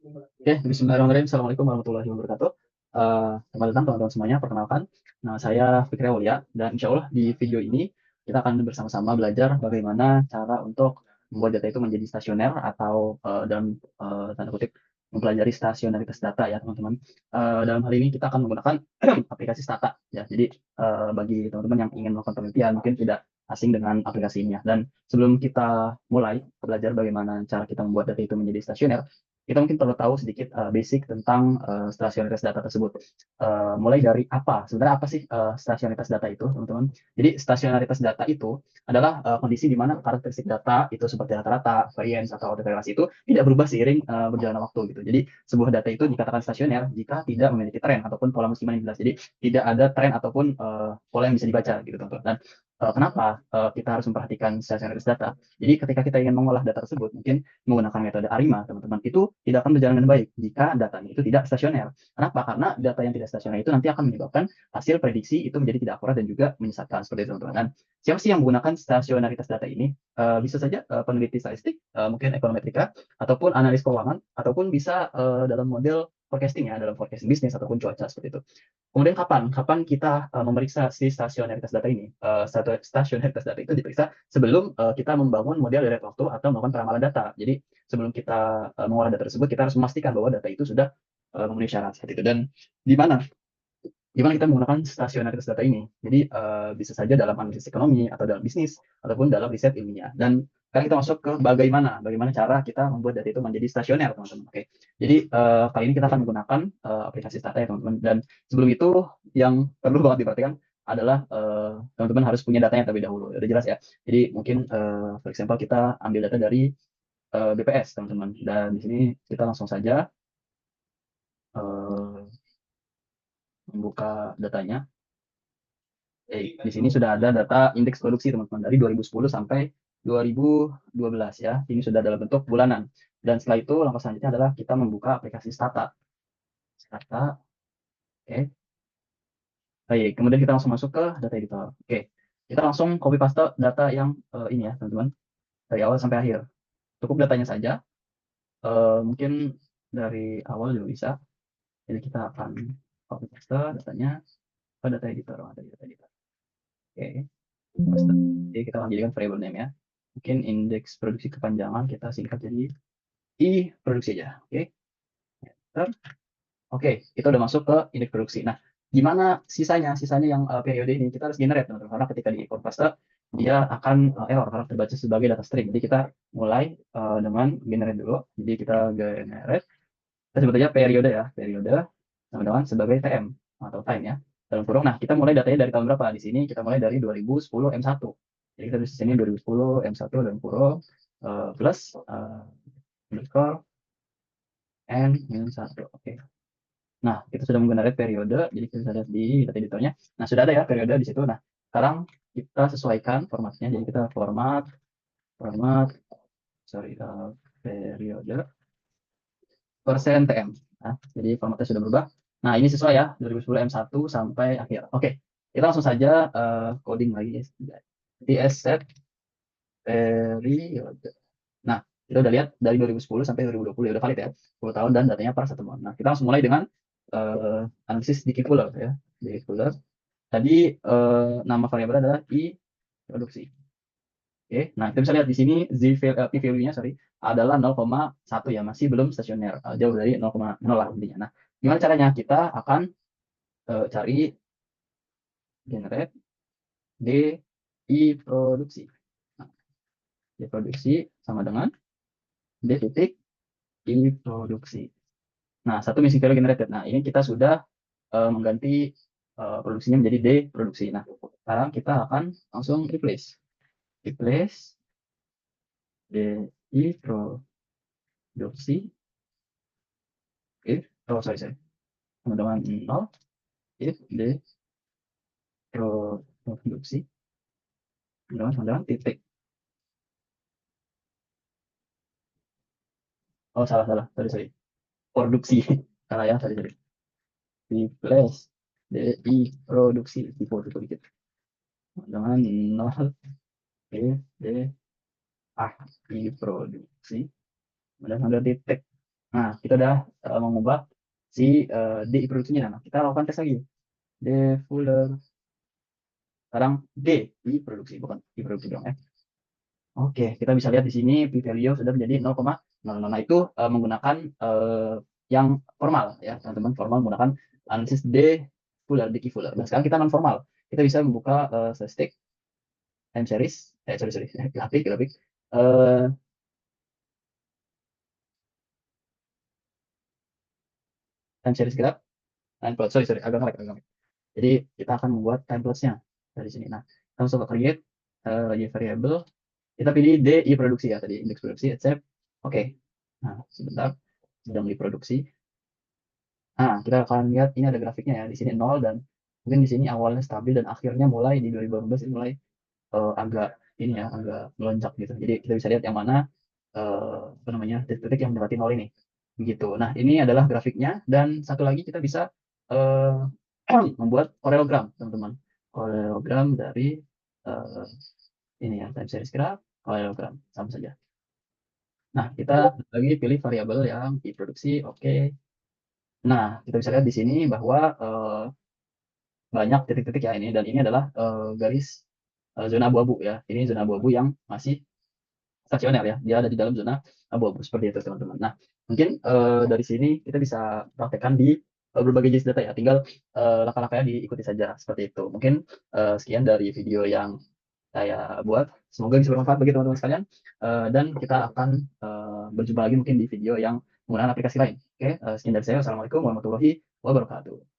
Oke, bismillahirrahmanirrahim. Assalamualaikum warahmatullahi wabarakatuh. Selamat datang teman-teman semuanya. Perkenalkan, nama saya Fikri Aulia dan insya Allah di video ini kita akan bersama-sama belajar bagaimana cara untuk membuat data itu menjadi stasioner atau dalam tanda kutip mempelajari stasionaritas data ya teman-teman. Dalam hal ini kita akan menggunakan aplikasi Stata ya. Jadi bagi teman-teman yang ingin melakukan penelitian mungkin tidak asing dengan aplikasi ini ya. Dan sebelum kita mulai belajar bagaimana cara kita membuat data itu menjadi stasioner, kita mungkin perlu tahu sedikit basic tentang stasionaritas data tersebut. Mulai dari sebenarnya apa sih stasionaritas data itu, teman-teman? Jadi stasionaritas data itu adalah kondisi di mana karakteristik data itu seperti rata-rata, variance atau korelasi itu tidak berubah seiring berjalannya waktu gitu. Jadi sebuah data itu dikatakan stasioner jika tidak memiliki tren ataupun pola musiman yang jelas. Jadi tidak ada tren ataupun pola yang bisa dibaca gitu, teman-teman. Dan kenapa kita harus memperhatikan stasionaritas data? Jadi ketika kita ingin mengolah data tersebut, mungkin menggunakan metode ARIMA, teman-teman, itu tidak akan berjalan dengan baik jika datanya itu tidak stasioner. Kenapa? Karena data yang tidak stasioner itu nanti akan menyebabkan hasil prediksi itu menjadi tidak akurat dan juga menyesatkan seperti itu, teman-teman. Dan siapa sih yang menggunakan stasionaritas data ini? Bisa saja peneliti statistik, mungkin ekonometrika, ataupun analis keuangan, ataupun bisa dalam model forecasting ya, dalam forecasting bisnis ataupun cuaca seperti itu. Kemudian kapan kita memeriksa si stasionaritas data ini? Stasionaritas data itu diperiksa sebelum kita membangun model dari waktu atau melakukan peramalan data. Jadi sebelum kita mengolah data tersebut, kita harus memastikan bahwa data itu sudah memenuhi syarat seperti itu. Dan di mana gimana kita menggunakan stasionaritas data ini? Jadi bisa saja dalam analisis ekonomi atau dalam bisnis ataupun dalam riset ilmiah. Dan sekarang kita masuk ke bagaimana cara kita membuat data itu menjadi stasioner, teman-teman. Oke. Jadi kali ini kita akan menggunakan aplikasi Stata ya, teman-teman. Dan sebelum itu yang perlu banget diperhatikan adalah teman-teman harus punya datanya terlebih dahulu. Udah jelas ya. Jadi mungkin for example kita ambil data dari BPS, teman-teman. Dan di sini kita langsung saja eh, membuka datanya. Di sini sudah ada data indeks produksi, teman-teman, dari 2010 sampai 2012 ya. Ini sudah dalam bentuk bulanan. Dan setelah itu langkah selanjutnya adalah kita membuka aplikasi Stata. Stata, oke. Baik, kemudian kita langsung masuk ke data editor. Oke. Kita langsung copy paste data yang ini ya, teman-teman, dari awal sampai akhir. Cukup datanya saja. Mungkin dari awal juga bisa. Jadi kita akan copy paste datanya ke data editor. Dari data editor. Oke. Paste. Jadi kita akan jadikan variable name ya. Mungkin indeks produksi kepanjangan kita singkat jadi I produksi aja. Oke. Enter. Oke, kita udah masuk ke indeks produksi. Nah, gimana sisanya? Sisanya yang periode ini kita harus generate, teman-teman. Karena ketika di import paste dia akan error karena terbaca sebagai data string. Jadi kita mulai dengan generate dulu. Jadi kita generate. Kita sebut aja periode ya, periode teman-teman sebagai TM atau time ya. Dalam kurung. Nah, kita mulai datanya dari tahun berapa? Di sini kita mulai dari 2010 M1. Jadi kita di sini 2010 M1 dalam kurung plus underscore n minus 1. Oke. Nah, kita sudah menggunakan periode, jadi kita lihat di data editornya. Nah, sudah ada ya periode di situ. Nah, sekarang kita sesuaikan formatnya. Jadi kita format, sorry, periode persen TM. Nah, jadi formatnya sudah berubah. Nah, ini sesuai ya, 2010 M1 sampai akhir. Oke, kita langsung saja coding lagi. TS set periode. Nah, kita udah lihat dari 2010 sampai 2020 ya udah valid ya, 10 tahun dan datanya per satu bulan. Nah, kita langsung mulai dengan analisis Dickey Fuller ya. Dickey Fuller. Tadi nama variabel adalah I produksi. Oke, nah kita bisa lihat di sini P value-nya sorry adalah 0,1 ya, masih belum stasioner, jauh dari 0,0 lah intinya. Nah, gimana caranya? Kita akan cari generate DI produksi. Nah, D produksi sama dengan D titik I produksi. Nah, satu missing value generated. Nah, ini kita sudah mengganti produksinya menjadi D produksi. Nah, sekarang kita akan langsung replace DI produksi if sorry teman-teman 0 if D produksi teman-teman titik. Oh, salah sorry produksi salah ya, sorry replace DI produksi tipe dikit dengan 0 if D I produksi kemudian ada titik. Nah, kita udah mengubah si DI produksinya. Nah, kita lakukan tes lagi. D Fuller. Sekarang D I produksi, bukan I produksi dong ya. Oke, kita bisa lihat di sini P value sudah menjadi 0,00. Nah, itu menggunakan yang formal ya, teman-teman. Formal menggunakan analisis D Fuller, D Fuller. Nah, sekarang kita non formal. Kita bisa membuka statistik time series, sorry, grafik, eh time series graph, time plot. Sorry, agak ngelag. Jadi kita akan membuat time plots-nya dari sini. Nah, kita langsung ke create new variable. Kita pilih DI produksi ya tadi, indeks produksi, accept. Oke. Nah, sebentar sedang diproduksi. Nah, kita akan lihat ini ada grafiknya ya. Di sini 0 dan mungkin di sini awalnya stabil dan akhirnya mulai di 2018 ini mulai agak ini ya, agak melonjak gitu. Jadi kita bisa lihat yang mana apa namanya titik-titik yang mendekati 0 ini. Begitu. Nah, ini adalah grafiknya dan satu lagi kita bisa eh, membuat koreogram, teman-teman. Koreogram dari eh, ini ya, time series graph, koreogram sama saja. Nah, kita lagi pilih variabel yang diproduksi, oke. Nah, kita bisa lihat di sini bahwa banyak titik-titik ya ini dan ini adalah garis zona abu-abu ya. Ini zona abu-abu yang masih stasioner ya. Dia ada di dalam zona abu-abu seperti itu teman-teman. Nah, mungkin dari sini kita bisa praktekkan di berbagai jenis data ya. Tinggal langkah-langkahnya diikuti saja seperti itu. Mungkin sekian dari video yang saya buat. Semoga bisa bermanfaat bagi teman-teman sekalian. Dan kita akan berjumpa lagi mungkin di video yang menggunakan aplikasi lain. Oke, sekian dari saya. Wassalamualaikum warahmatullahi wabarakatuh.